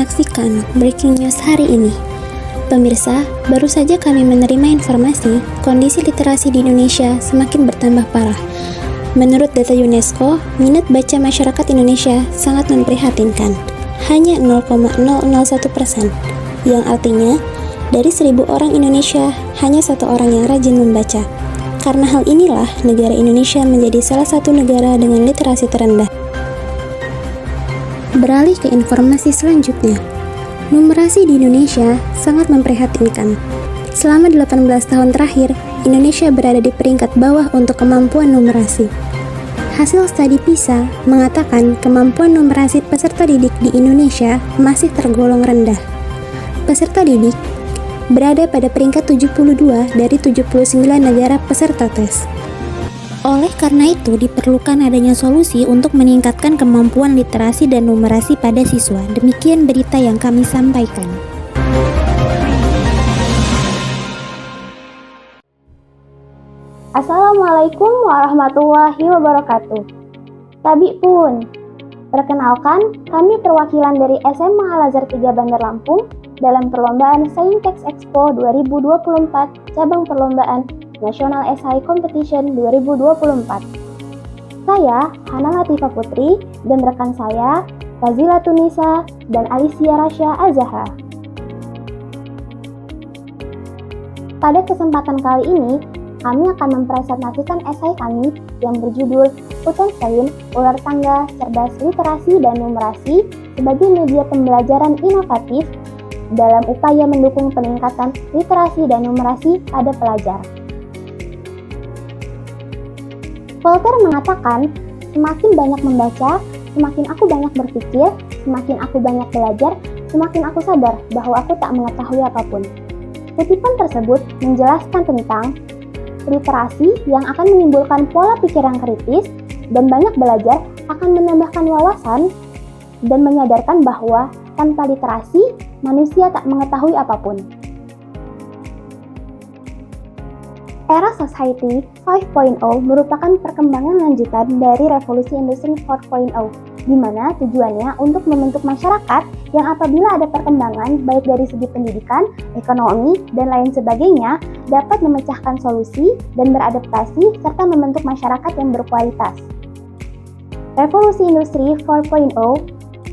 menyaksikan Breaking News hari ini. Pemirsa, baru saja kami menerima informasi kondisi literasi di Indonesia semakin bertambah parah. Menurut data UNESCO, minat baca masyarakat Indonesia sangat memprihatinkan, hanya 0,001%, yang artinya dari 1.000 orang Indonesia hanya 1 orang yang rajin membaca. Karena hal inilah negara Indonesia menjadi salah satu negara dengan literasi terendah. Beralih ke informasi selanjutnya. Numerasi di Indonesia sangat memprihatinkan. Selama 18 tahun terakhir, Indonesia berada di peringkat bawah untuk kemampuan numerasi. Hasil studi PISA mengatakan kemampuan numerasi peserta didik di Indonesia masih tergolong rendah. Peserta didik berada pada peringkat 72 dari 79 negara peserta tes. Oleh karena itu, diperlukan adanya solusi untuk meningkatkan kemampuan literasi dan numerasi pada siswa. Demikian berita yang kami sampaikan. Assalamualaikum warahmatullahi wabarakatuh. Tabi pun, perkenalkan, kami perwakilan dari SMA Al-Azhar 3 Bandar Lampung dalam perlombaan Saintex Expo 2024 cabang perlombaan National Essay Competition 2024. Saya, Hana Latifah Putri, dan rekan saya, Fazila Tunisa dan Alicia Rasya Azahra. Pada kesempatan kali ini, kami akan mempresentasikan esai kami yang berjudul Utensilin Ular Tangga Cerdas Literasi dan Numerasi sebagai media pembelajaran inovatif dalam upaya mendukung peningkatan literasi dan numerasi pada pelajar. Voltaire mengatakan, semakin banyak membaca, semakin aku banyak berpikir, semakin aku banyak belajar, semakin aku sadar bahwa aku tak mengetahui apapun. Kutipan tersebut menjelaskan tentang literasi yang akan menimbulkan pola pikir yang kritis dan banyak belajar akan menambahkan wawasan dan menyadarkan bahwa tanpa literasi, manusia tak mengetahui apapun. Era Society 5.0 merupakan perkembangan lanjutan dari Revolusi Industri 4.0, di mana tujuannya untuk membentuk masyarakat yang apabila ada perkembangan baik dari segi pendidikan, ekonomi, dan lain sebagainya, dapat memecahkan solusi dan beradaptasi serta membentuk masyarakat yang berkualitas. Revolusi Industri 4.0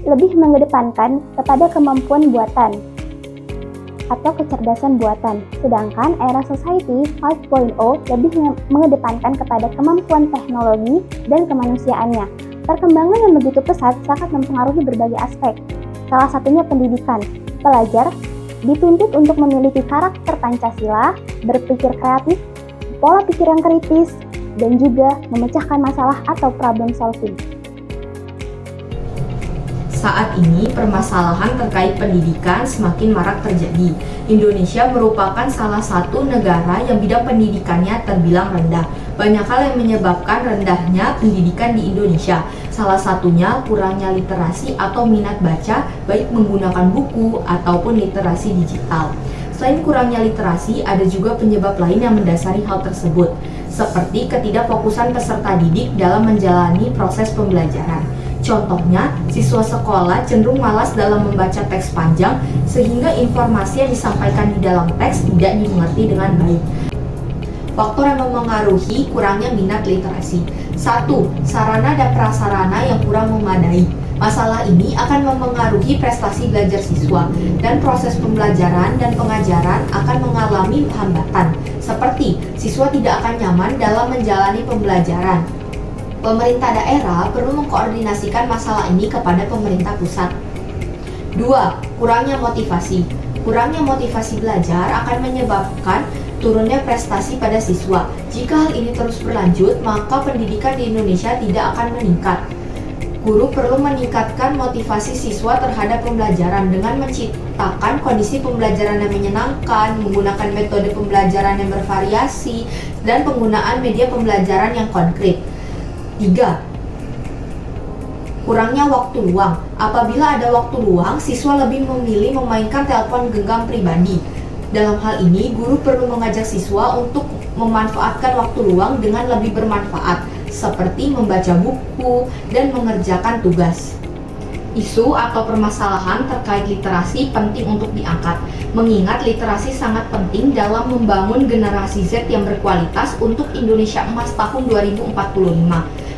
lebih mengedepankan kepada kemampuan buatan atau kecerdasan buatan, sedangkan era Society 5.0 lebih mengedepankan kepada kemampuan teknologi dan kemanusiaannya. Perkembangan yang begitu pesat sangat mempengaruhi berbagai aspek. Salah satunya pendidikan. Pelajar dituntut untuk memiliki karakter Pancasila, berpikir kreatif, pola pikir yang kritis, dan juga memecahkan masalah atau problem solving. Saat ini, permasalahan terkait pendidikan semakin marak terjadi. Indonesia merupakan salah satu negara yang bidang pendidikannya terbilang rendah. Banyak hal yang menyebabkan rendahnya pendidikan di Indonesia. Salah satunya kurangnya literasi atau minat baca, baik menggunakan buku ataupun literasi digital. Selain kurangnya literasi, ada juga penyebab lain yang mendasari hal tersebut, seperti ketidakfokusan peserta didik dalam menjalani proses pembelajaran. Contohnya, siswa sekolah cenderung malas dalam membaca teks panjang sehingga informasi yang disampaikan di dalam teks tidak dimengerti dengan baik. Faktor yang memengaruhi kurangnya minat literasi. 1. Sarana dan prasarana yang kurang memadai. Masalah ini akan memengaruhi prestasi belajar siswa dan proses pembelajaran dan pengajaran akan mengalami hambatan, seperti siswa tidak akan nyaman dalam menjalani pembelajaran. Pemerintah daerah perlu mengkoordinasikan masalah ini kepada pemerintah pusat. 2. Kurangnya motivasi. Kurangnya motivasi belajar akan menyebabkan turunnya prestasi pada siswa. Jika hal ini terus berlanjut, maka pendidikan di Indonesia tidak akan meningkat. Guru perlu meningkatkan motivasi siswa terhadap pembelajaran dengan menciptakan kondisi pembelajaran yang menyenangkan, menggunakan metode pembelajaran yang bervariasi, dan penggunaan media pembelajaran yang konkret. 3. Kurangnya waktu luang. Apabila ada waktu luang, siswa lebih memilih memainkan telepon genggam pribadi. Dalam hal ini, guru perlu mengajak siswa untuk memanfaatkan waktu luang dengan lebih bermanfaat, seperti membaca buku dan mengerjakan tugas. Isu atau permasalahan terkait literasi penting untuk diangkat, mengingat literasi sangat penting dalam membangun generasi Z yang berkualitas untuk Indonesia Emas tahun 2045.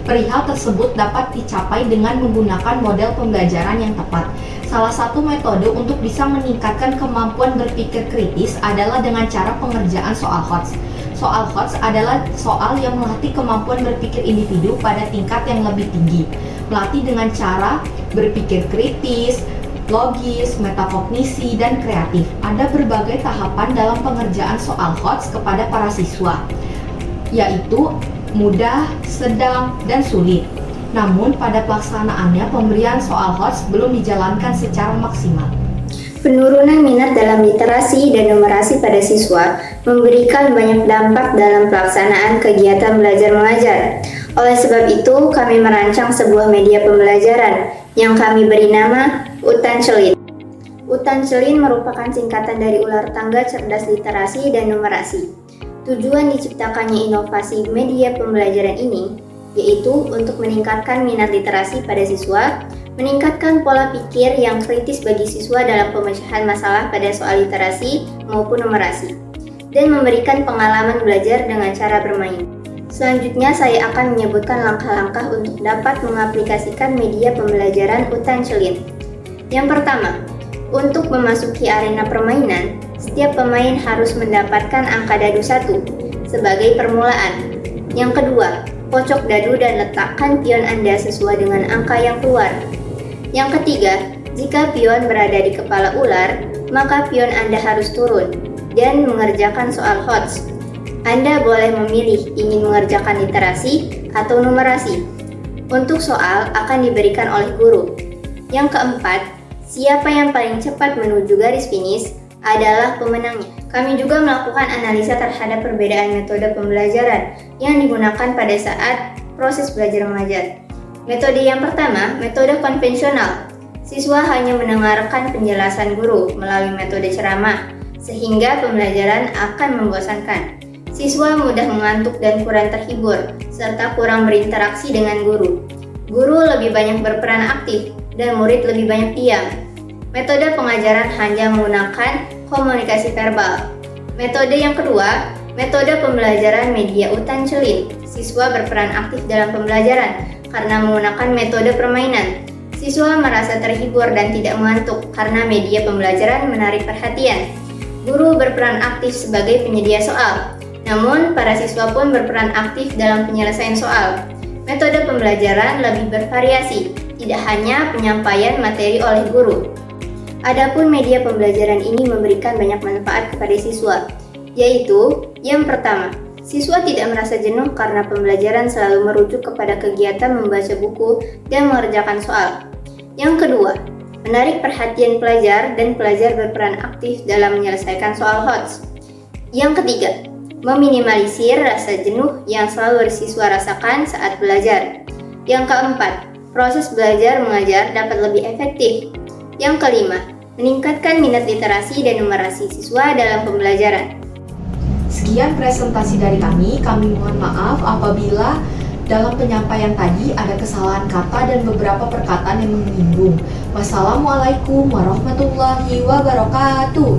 Perihal tersebut dapat dicapai dengan menggunakan model pembelajaran yang tepat. Salah satu metode untuk bisa meningkatkan kemampuan berpikir kritis adalah dengan cara pengerjaan soal HOTS. Soal HOTS adalah soal yang melatih kemampuan berpikir individu pada tingkat yang lebih tinggi. Melatih dengan cara berpikir kritis, logis, metakognisi, dan kreatif. Ada berbagai tahapan dalam pengerjaan soal HOTS kepada para siswa, yaitu mudah, sedang, dan sulit. Namun pada pelaksanaannya pemberian soal HOTS belum dijalankan secara maksimal. Penurunan minat dalam literasi dan numerasi pada siswa memberikan banyak dampak dalam pelaksanaan kegiatan belajar mengajar. Oleh sebab itu, kami merancang sebuah media pembelajaran yang kami beri nama Utan Celin. Utan Celin merupakan singkatan dari ular tangga cerdas literasi dan numerasi. Tujuan diciptakannya inovasi media pembelajaran ini yaitu untuk meningkatkan minat literasi pada siswa, meningkatkan pola pikir yang kritis bagi siswa dalam pemecahan masalah pada soal literasi maupun numerasi, dan memberikan pengalaman belajar dengan cara bermain. Selanjutnya saya akan menyebutkan langkah-langkah untuk dapat mengaplikasikan media pembelajaran Utan Celin. Yang pertama, untuk memasuki arena permainan, setiap pemain harus mendapatkan angka dadu 1 sebagai permulaan. Yang kedua, kocok dadu dan letakkan pion Anda sesuai dengan angka yang keluar. Yang ketiga, jika pion berada di kepala ular, maka pion Anda harus turun dan mengerjakan soal HOTS. Anda boleh memilih ingin mengerjakan literasi atau numerasi. Untuk soal akan diberikan oleh guru. Yang keempat, siapa yang paling cepat menuju garis finish adalah pemenangnya. Kami juga melakukan analisa terhadap perbedaan metode pembelajaran yang digunakan pada saat proses belajar mengajar. Metode yang pertama, metode konvensional. Siswa hanya mendengarkan penjelasan guru melalui metode ceramah, sehingga pembelajaran akan membosankan. Siswa mudah mengantuk dan kurang terhibur, serta kurang berinteraksi dengan guru. Guru lebih banyak berperan aktif, dan murid lebih banyak diam. Metode pengajaran hanya menggunakan komunikasi verbal. Metode yang kedua, metode pembelajaran media Utan Celin. Siswa berperan aktif dalam pembelajaran karena menggunakan metode permainan. Siswa merasa terhibur dan tidak mengantuk karena media pembelajaran menarik perhatian. Guru berperan aktif sebagai penyedia soal. Namun, para siswa pun berperan aktif dalam penyelesaian soal. Metode pembelajaran lebih bervariasi, tidak hanya penyampaian materi oleh guru. Adapun media pembelajaran ini memberikan banyak manfaat kepada siswa, yaitu yang pertama, siswa tidak merasa jenuh karena pembelajaran selalu merujuk kepada kegiatan membaca buku dan mengerjakan soal. Yang kedua, menarik perhatian pelajar dan pelajar berperan aktif dalam menyelesaikan soal HOTS. Yang ketiga, meminimalisir rasa jenuh yang selalu siswa rasakan saat belajar. Yang keempat, proses belajar mengajar dapat lebih efektif. Yang kelima, meningkatkan minat literasi dan numerasi siswa dalam pembelajaran. Sekian presentasi dari kami mohon maaf apabila dalam penyampaian tadi ada kesalahan kata dan beberapa perkataan yang menyinggung. Wassalamualaikum warahmatullahi wabarakatuh.